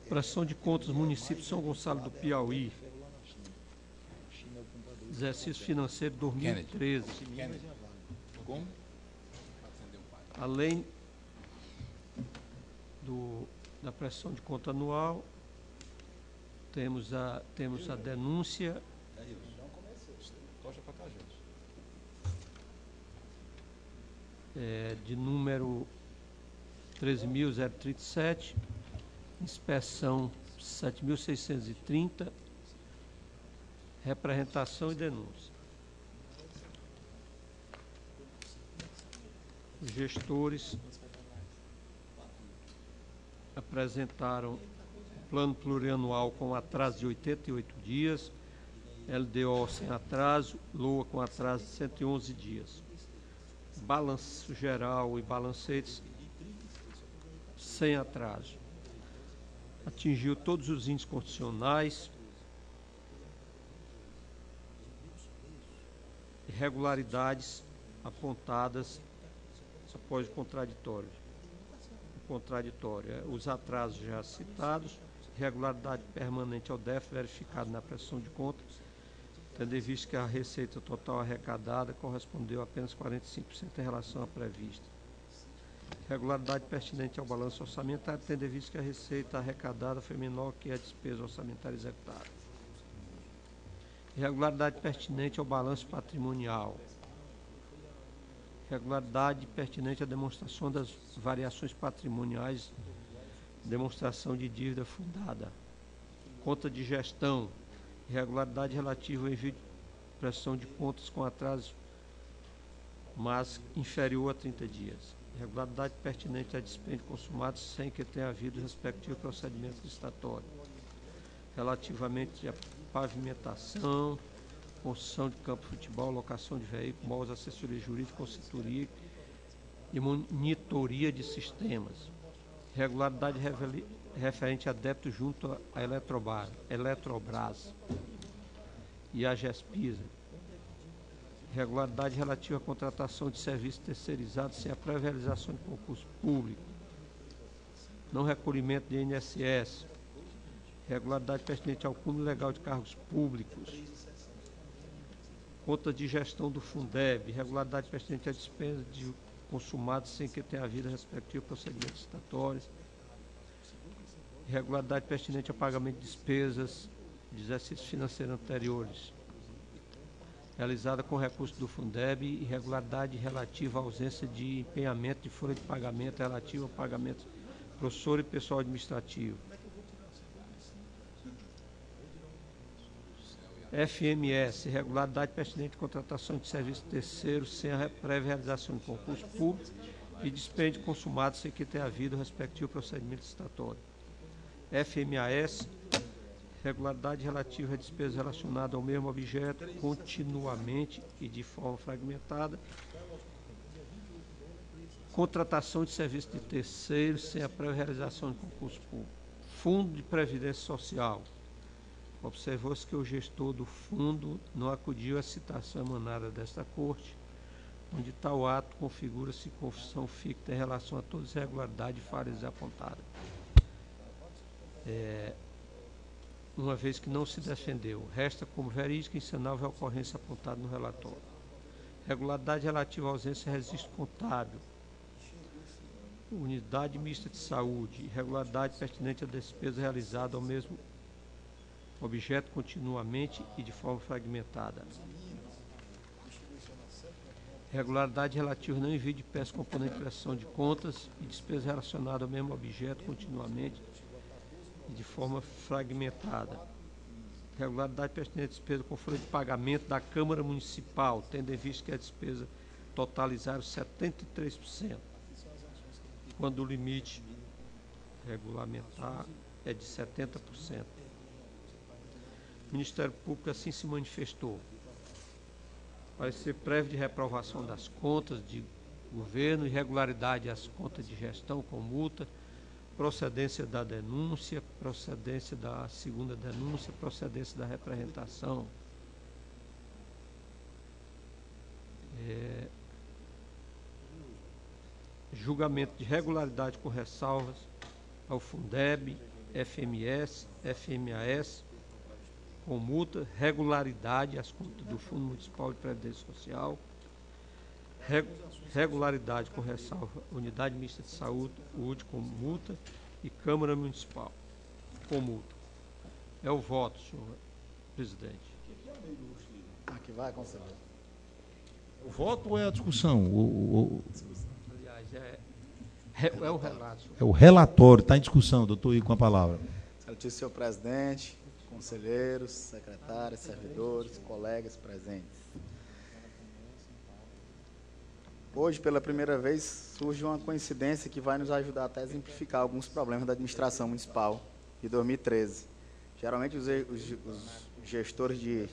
Prestação de contas, município de São Gonçalo do Piauí. Exercício financeiro 2013. Como? Além da prestação de conta anual, temos a denúncia de número 13.037, inspeção 7.630, representação e denúncia. Os gestores apresentaram plano plurianual com atraso de 88 dias, LDO sem atraso, LOA com atraso de 111 dias. Balanço geral e balancetes sem atraso. Atingiu todos os índices constitucionais. Irregularidades apontadas após o contraditório. Os atrasos já citados, irregularidade permanente ao DEF verificado na prestação de contas, tendo em vista que a receita total arrecadada correspondeu a apenas 45% em relação à prevista. Irregularidade pertinente ao balanço orçamentário, tendo em vista que a receita arrecadada foi menor que a despesa orçamentária executada. Irregularidade pertinente ao balanço patrimonial. Irregularidade pertinente à demonstração das variações patrimoniais, demonstração de dívida fundada. Conta de gestão. Irregularidade relativa ao envio de prestação de contas com atraso, mas inferior a 30 dias. Irregularidade pertinente a dispêndio consumado sem que tenha havido respectivo procedimento licitatório. Relativamente à pavimentação, construção de campo de futebol, locação de veículos, móveis, assessoria jurídica, consultoria e monitoria de sistemas. Irregularidade referente a débito junto à Eletrobras e à GESPISA. Irregularidade relativa à contratação de serviços terceirizados sem a prévia realização de concurso público. Não recolhimento de INSS. Irregularidade pertinente ao cúmulo legal de cargos públicos. Conta de gestão do Fundeb. Irregularidade pertinente à despesa de consumados sem que tenha havido respectivo procedimento licitatório. Irregularidade pertinente ao pagamento de despesas de exercícios financeiros anteriores, realizada com recurso do Fundeb. Irregularidade relativa à ausência de empenhamento de folha de pagamento relativa ao pagamento de professor e pessoal administrativo. FMS, irregularidade pertinente à contratação de serviço terceiro sem a prévia realização de concurso público e dispêndio consumado sem que tenha havido o respectivo procedimento licitatório. FMAS, irregularidade relativa a despesas relacionadas ao mesmo objeto continuamente e de forma fragmentada. Contratação de serviço de terceiros sem a prévia realização de concurso público. Fundo de Previdência Social. Observou-se que o gestor do fundo não acudiu à citação emanada desta Corte, onde tal ato configura-se confissão ficta em relação a todas as irregularidades e falhas apontadas. Uma vez que não se defendeu, resta como verídica e insanável a ocorrência apontada no relatório. Irregularidade relativa à ausência de registro contábil. Unidade mista de saúde. Irregularidade pertinente à despesa realizada ao mesmo objeto continuamente e de forma fragmentada. Irregularidade relativa ao não envio de peças componente de prestação de contas e despesas relacionadas ao mesmo objeto continuamente e de forma fragmentada. Irregularidade pertinente à despesa com folha de pagamento da Câmara Municipal, tendo em vista que a despesa totalizaram 73%, quando o limite regulamentar é de 70%. O Ministério Público assim se manifestou. Parecer prévio de reprovação das contas de governo, irregularidade às contas de gestão com multa, procedência da denúncia, procedência da segunda denúncia, procedência da representação. Julgamento de regularidade com ressalvas ao Fundeb, FMS, FMAS, com multa, regularidade, as contas do Fundo Municipal de Previdência Social, regularidade com ressalva, Unidade Mista de Saúde, UD com multa e Câmara Municipal com multa. É o voto, senhor presidente. Aqui vai, conselheiro. O voto ou é a discussão? Aliás, é o relato. Senhor. É o relatório, está em discussão, doutor Igor, com a palavra. Excelentíssimo senhor presidente, conselheiros, secretários, servidores, colegas presentes. Hoje, pela primeira vez, surge uma coincidência que vai nos ajudar até a exemplificar alguns problemas da administração municipal de 2013. Geralmente, os gestores de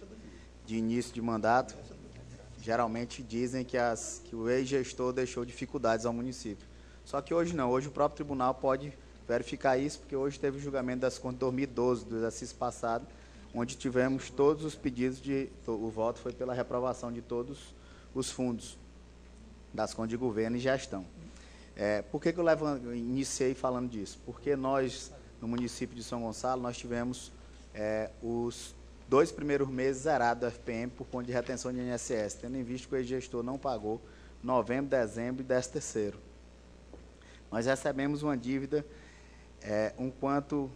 início de mandato, geralmente dizem que o ex-gestor deixou dificuldades ao município. Só que hoje não, hoje o próprio tribunal pode verificar isso, porque hoje teve o julgamento das contas de 2012, do exercício passado, onde tivemos todos os pedidos o voto foi pela reprovação de todos os fundos das contas de governo e gestão. Por que eu iniciei falando disso? Porque nós, no município de São Gonçalo, nós tivemos os 2 primeiros meses zerados do FPM por conta de retenção de INSS, tendo em vista que o ex-gestor não pagou novembro, dezembro e 13º. Nós recebemos uma dívida um quanto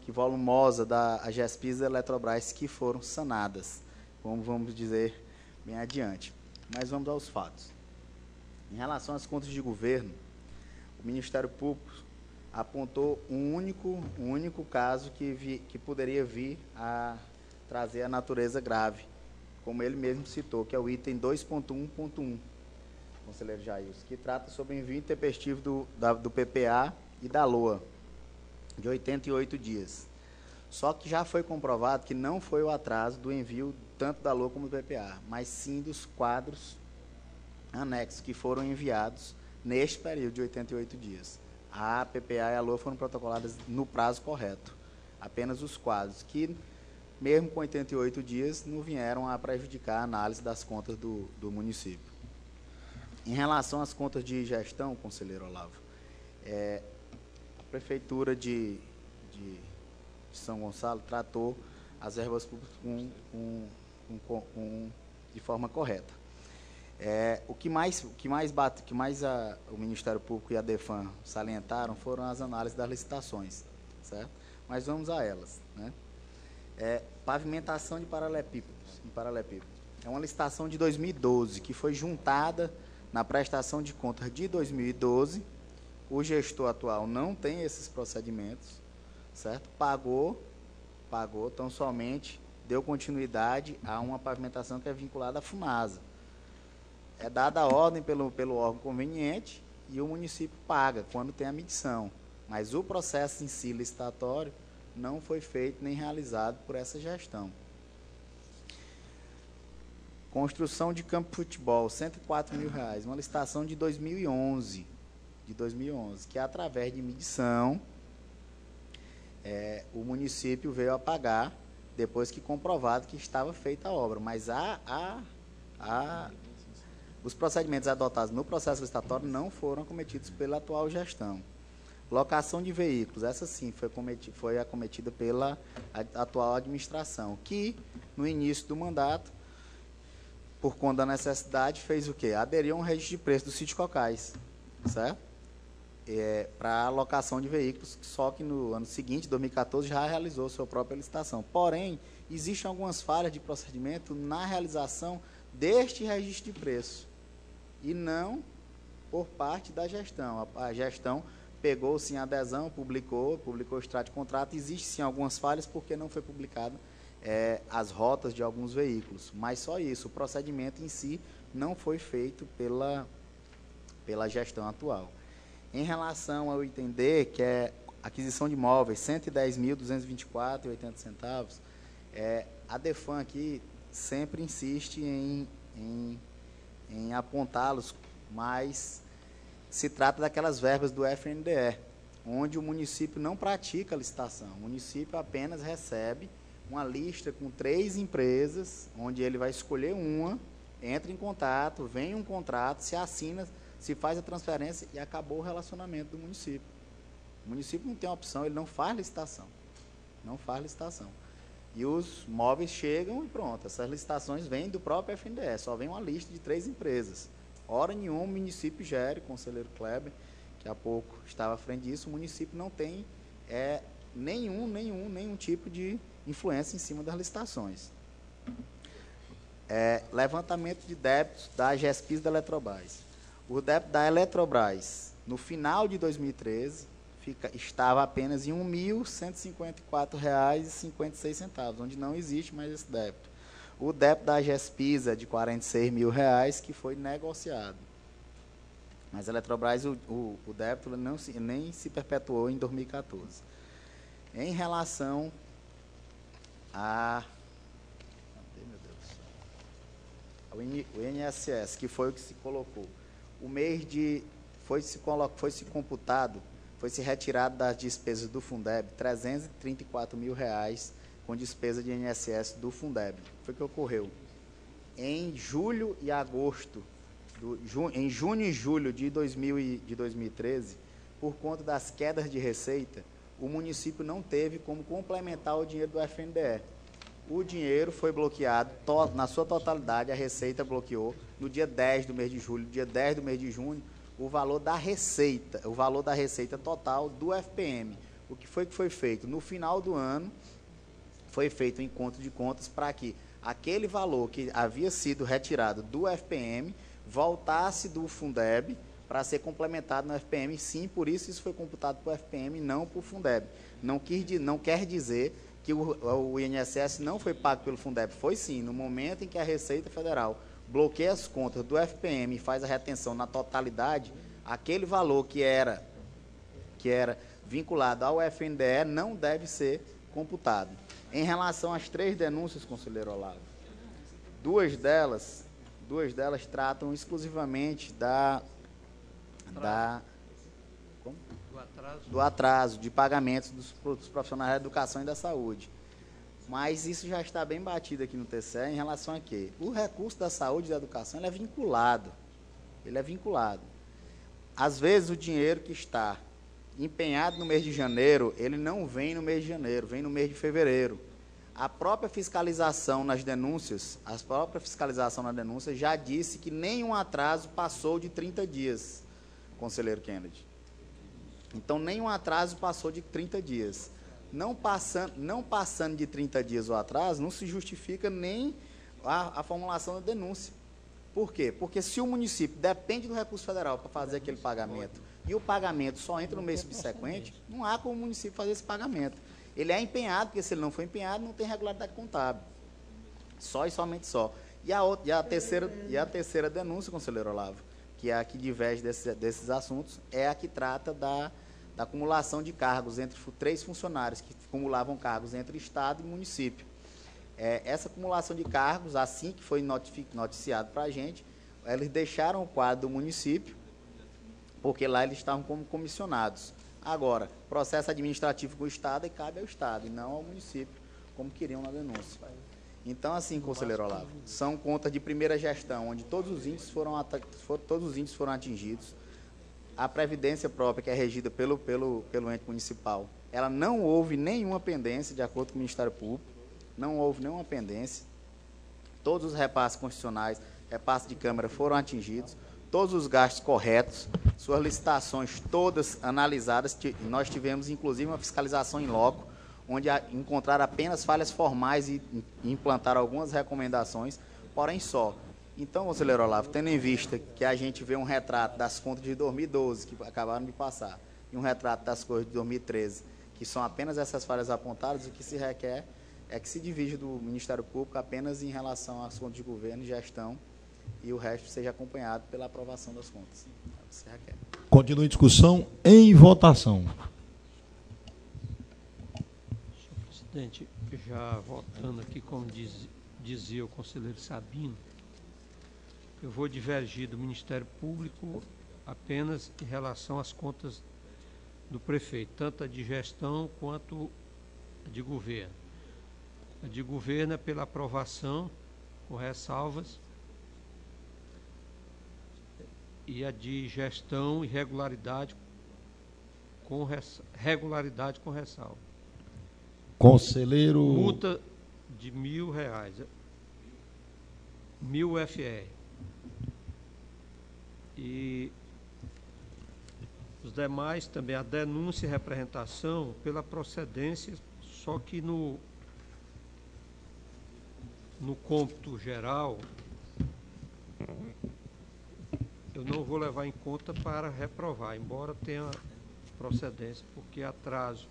que volumosa da AGESPIS e Eletrobras que foram sanadas, como vamos dizer bem adiante. Mas vamos aos fatos. Em relação às contas de governo, o Ministério Público apontou um único caso que poderia vir a trazer a natureza grave, como ele mesmo citou, que é o item 2.1.1, conselheiro Jair, que trata sobre o envio intempestivo do PPA e da LOA, de 88 dias. Só que já foi comprovado que não foi o atraso do envio tanto da LOA como do PPA, mas sim dos quadros anexos que foram enviados neste período de 88 dias. A PPA e a LOA foram protocoladas no prazo correto. Apenas os quadros, que mesmo com 88 dias, não vieram a prejudicar a análise das contas do município. Em relação às contas de gestão, conselheiro Olavo, a Prefeitura de São Gonçalo tratou as verbas públicas de forma correta. O que mais o Ministério Público e a DEFAN salientaram foram as análises das licitações, certo? Mas vamos a elas, né? Pavimentação de paralelepípedos. É uma licitação de 2012, que foi juntada na prestação de contas de 2012. O gestor atual não tem esses procedimentos, certo? Pagou, tão somente deu continuidade a uma pavimentação que é vinculada à FUNASA. É dada a ordem pelo órgão conveniente e o município paga quando tem a medição. Mas o processo em si licitatório não foi feito nem realizado por essa gestão. Construção de campo de futebol, R$104 mil, uma licitação de 2011, que através de medição, o município veio a pagar depois que comprovado que estava feita a obra. Mas os procedimentos adotados no processo licitatório não foram acometidos pela atual gestão. Locação de veículos, essa sim foi acometida pela atual administração, que no início do mandato, por conta da necessidade, fez o quê? Aderiu a um registro de preço do sítio Cocais, certo? Para a locação de veículos, só que no ano seguinte, 2014, já realizou sua própria licitação. Porém, existem algumas falhas de procedimento na realização deste registro de preço, e não por parte da gestão. A gestão pegou, sim, a adesão, publicou o extrato de contrato. Existem, sim, algumas falhas, porque não foi publicado as rotas de alguns veículos. Mas só isso, o procedimento em si não foi feito pela gestão atual. Em relação ao item D, que é aquisição de imóveis, R$ 110.224,80, a DEFAN aqui sempre insiste em apontá-los, mas se trata daquelas verbas do FNDE, onde o município não pratica a licitação. O município apenas recebe uma lista com 3 empresas, onde ele vai escolher uma, entra em contato, vem um contrato, se assina, se faz a transferência e acabou o relacionamento do município. O município não tem opção, ele não faz licitação. Não faz licitação. E os móveis chegam e pronto. Essas licitações vêm do próprio FNDE, só vem uma lista de 3 empresas. Hora nenhuma o município gere, o conselheiro Kleber, que há pouco estava à frente disso, o município não tem nenhum tipo de influência em cima das licitações. Levantamento de débitos da GESPIS e da Eletrobras. O débito da Eletrobras, no final de 2013, estava apenas em R$ 1.154,56, onde não existe mais esse débito. O débito da GESPIS é de R$ 46 mil, que foi negociado. Mas a Eletrobras, o débito nem se perpetuou em 2014. Em relação ao INSS, que foi o que se colocou, o mês de... foi se retirado das despesas do Fundeb R$ 334 mil com despesa de INSS do Fundeb. Foi o que ocorreu. Em julho e agosto, em junho e julho de 2013, por conta das quedas de receita, o município não teve como complementar o dinheiro do FNDE. O dinheiro foi bloqueado, na sua totalidade, a receita bloqueou no dia 10 do mês de julho, dia 10 do mês de junho, o valor da receita total do FPM. O que foi feito? No final do ano, foi feito um encontro de contas para que aquele valor que havia sido retirado do FPM voltasse do Fundeb para ser complementado no FPM. Sim, por isso foi computado para o FPM, não para o Fundeb. Não quer dizer que o INSS não foi pago pelo Fundeb. Foi sim, no momento em que a Receita Federal bloqueia as contas do FPM e faz a retenção na totalidade, aquele valor que era vinculado ao FNDE não deve ser computado. Em relação às 3 denúncias, conselheiro Olavo, duas delas tratam exclusivamente do atraso de pagamentos dos profissionais da educação e da saúde. Mas isso já está bem batido aqui no TCE em relação a quê? O recurso da saúde e da educação ele é vinculado. Às vezes o dinheiro que está empenhado no mês de janeiro, ele não vem no mês de janeiro, vem no mês de fevereiro. A própria fiscalização nas denúncias, já disse que nenhum atraso passou de 30 dias, conselheiro Kennedy. Então, nenhum atraso passou de 30 dias. Não passando de 30 dias o atraso, não se justifica nem a formulação da denúncia. Por quê? Porque se o município depende do recurso federal para fazer aquele pagamento e o pagamento só entra no mês subsequente, não há como o município fazer esse pagamento. Ele é empenhado, porque se ele não for empenhado, não tem regularidade contábil. Só e somente só. E a terceira denúncia, conselheiro Olavo, que é a que diverge desses assuntos, é a que trata da acumulação de cargos entre 3 funcionários que acumulavam cargos entre Estado e município. Essa acumulação de cargos, assim que foi noticiado para a gente, eles deixaram o quadro do município, porque lá eles estavam como comissionados. Agora, processo administrativo com o Estado, cabe ao Estado, e não ao município, como queriam na denúncia. Então, assim, conselheiro Olavo, são contas de primeira gestão, onde todos os índices foram atingidos. A previdência própria, que é regida pelo ente municipal, ela não houve nenhuma pendência, de acordo com o Ministério Público, não houve nenhuma pendência. Todos os repasses constitucionais, repasses de Câmara foram atingidos, todos os gastos corretos, suas licitações todas analisadas. Nós tivemos, inclusive, uma fiscalização em loco, onde encontraram apenas falhas formais e implantaram algumas recomendações, porém só. Então, conselheiro Olavo, tendo em vista que a gente vê um retrato das contas de 2012, que acabaram de passar, e um retrato das coisas de 2013, que são apenas essas falhas apontadas, o que se requer é que se divide do Ministério Público apenas em relação às contas de governo e gestão, e o resto seja acompanhado pela aprovação das contas. É o que se requer. Continue a discussão em votação. Senhor presidente, já votando aqui, como dizia o conselheiro Sabino, eu vou divergir do Ministério Público apenas em relação às contas do prefeito, tanto a de gestão quanto a de governo. A de governo é pela aprovação, com ressalvas, e a de gestão, irregularidade, regularidade com ressalva. Conselheiro. Multa de R$ 1.000 FR. E os demais também, a denúncia e representação pela procedência, só que no cômputo geral, eu não vou levar em conta para reprovar, embora tenha procedência, porque atraso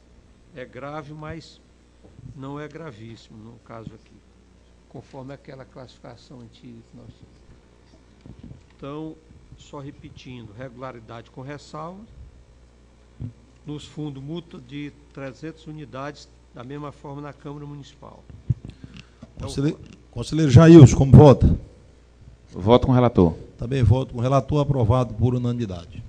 é grave, mas não é gravíssimo no caso aqui, conforme aquela classificação antiga que nós tínhamos. Então, só repetindo, regularidade com ressalva. Nos fundos, multa de 300 unidades, da mesma forma na Câmara Municipal. Conselheiro Jailson, como vota? Voto com o relator. Também voto com o relator, aprovado por unanimidade.